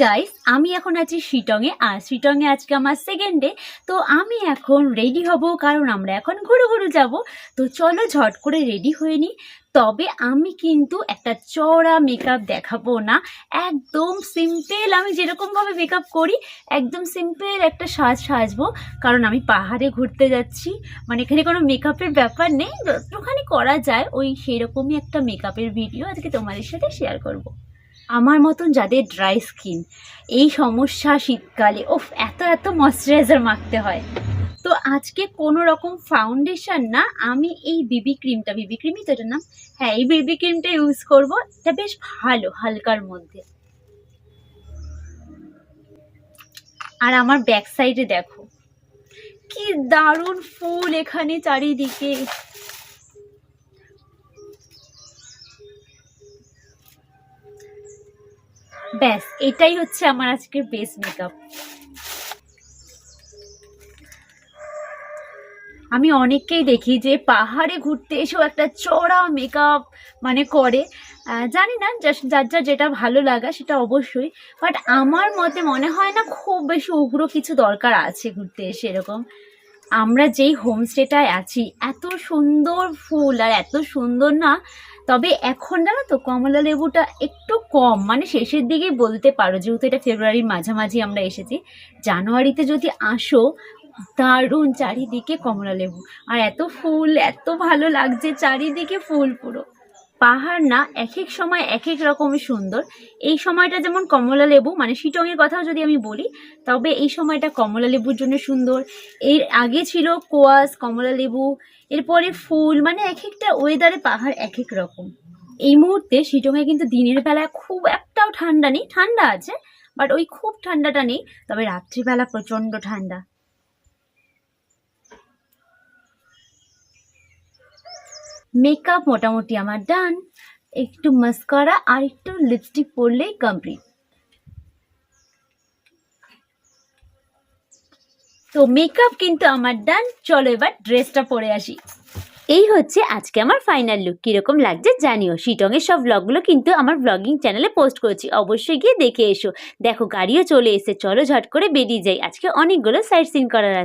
Guys, আমি এখন আছি শিটংয়ে। আর শিটংয়ে আজকে আমার সেকেন্ড ডে। তো আমি এখন রেডি হব, কারণ আমরা এখন ঘুরু ঘুরু যাব। তো চলো ঝট করে রেডি হয়ে নিই। তবে আমি কিন্তু একটা চড়া মেকআপ দেখাবো না, একদম সিম্পল। আমি যেরকমভাবে মেকআপ করি একদম সিম্পল একটা সাজবো, কারণ আমি পাহাড়ে ঘুরতে যাচ্ছি। মানে এখানে কোনো মেকআপের ব্যাপার নেই, যতখানি করা যায় ওই সেরকমই একটা মেকআপের ভিডিও আজকে তোমাদের সাথে শেয়ার করব। আমার মতন যাদের ড্রাই স্কিন, এই সমস্যা শীতকালে এত এত ময়শ্চারাইজার মাখতে হয়। তো আজকে কোনো রকম ফাউন্ডেশন না, আমি এই বিবি ক্রিমই তো এটার নাম, হ্যাঁ এই বিবি ক্রিমটা ইউজ করব। এটা বেশ ভালো, হালকার মধ্যে। আর আমার ব্যাক সাইডে দেখো কি দারুণ ফুল এখানে চারিদিকে। ব্যাস এটাই হচ্ছে আমার আজকের বেস মেকআপ। আমি অনেককেই দেখি যে পাহাড়ে ঘুরতে এসেও একটা চড়া মেকআপ মানে করে। জানি না যার যার যেটা ভালো লাগা সেটা অবশ্যই, বাট আমার মতে মনে হয় না খুব বেশি উগ্র কিছু দরকার আছে ঘুরতে এসে এরকম। আমরা যেই হোমস্টেটায় আছি, এত সুন্দর ফুল আর এত সুন্দর না। তবে এখন জানো তো কমলা লেবুটা একটু কম, মানে শেষের দিকেই বলতে পারো, যেহেতু এটা ফেব্রুয়ারির মাঝামাঝি আমরা এসেছি। জানুয়ারিতে যদি আসো, দারুণ চারিদিকে কমলা লেবু আর এত ফুল, এত ভালো লাগছে চারিদিকে ফুল। পুরো পাহাড় না, এক এক সময় এক এক রকমের সুন্দর। এই সময়টা যেমন কমলা লেবু, মানে শিটংয়ের কথাও যদি আমি বলি, তবে এই সময়টা কমলা লেবুর জন্য সুন্দর। এর আগে ছিল কোয়াশ, কমলা লেবু, এরপরে ফুল, মানে এক একটা ওয়েদারে পাহাড় এক এক রকম। এই মুহূর্তে শিটংয়ে কিন্তু দিনের বেলায় খুব একটাও ঠান্ডা নেই, ঠান্ডা আছে বাট ওই খুব ঠান্ডাটা নেই। তবে রাত্রিবেলা প্রচণ্ড ঠান্ডা। মেকআপ মোটামুটি আমার ডান, একটু মাস্কারা আর একটু লিপস্টিক পরলেই কমপ্লিট। তো মেকআপ কিন্তু আমার ডান, চলো এবার ড্রেসটা পরে আসি। এই হচ্ছে আজকে আমার ফাইনাল লুক। কিরকম লাগছে জানিও। শিটংয়ের সব ব্লগগুলো কিন্তু আমার ব্লগিং চ্যানেলে পোস্ট করেছি, অবশ্যই গিয়ে দেখে এসো। দেখো গাড়িও চলে এসে, চলো ঝট করে বেরিয়ে যাই, আজকে অনেকগুলো সাইট সিন করার আছে।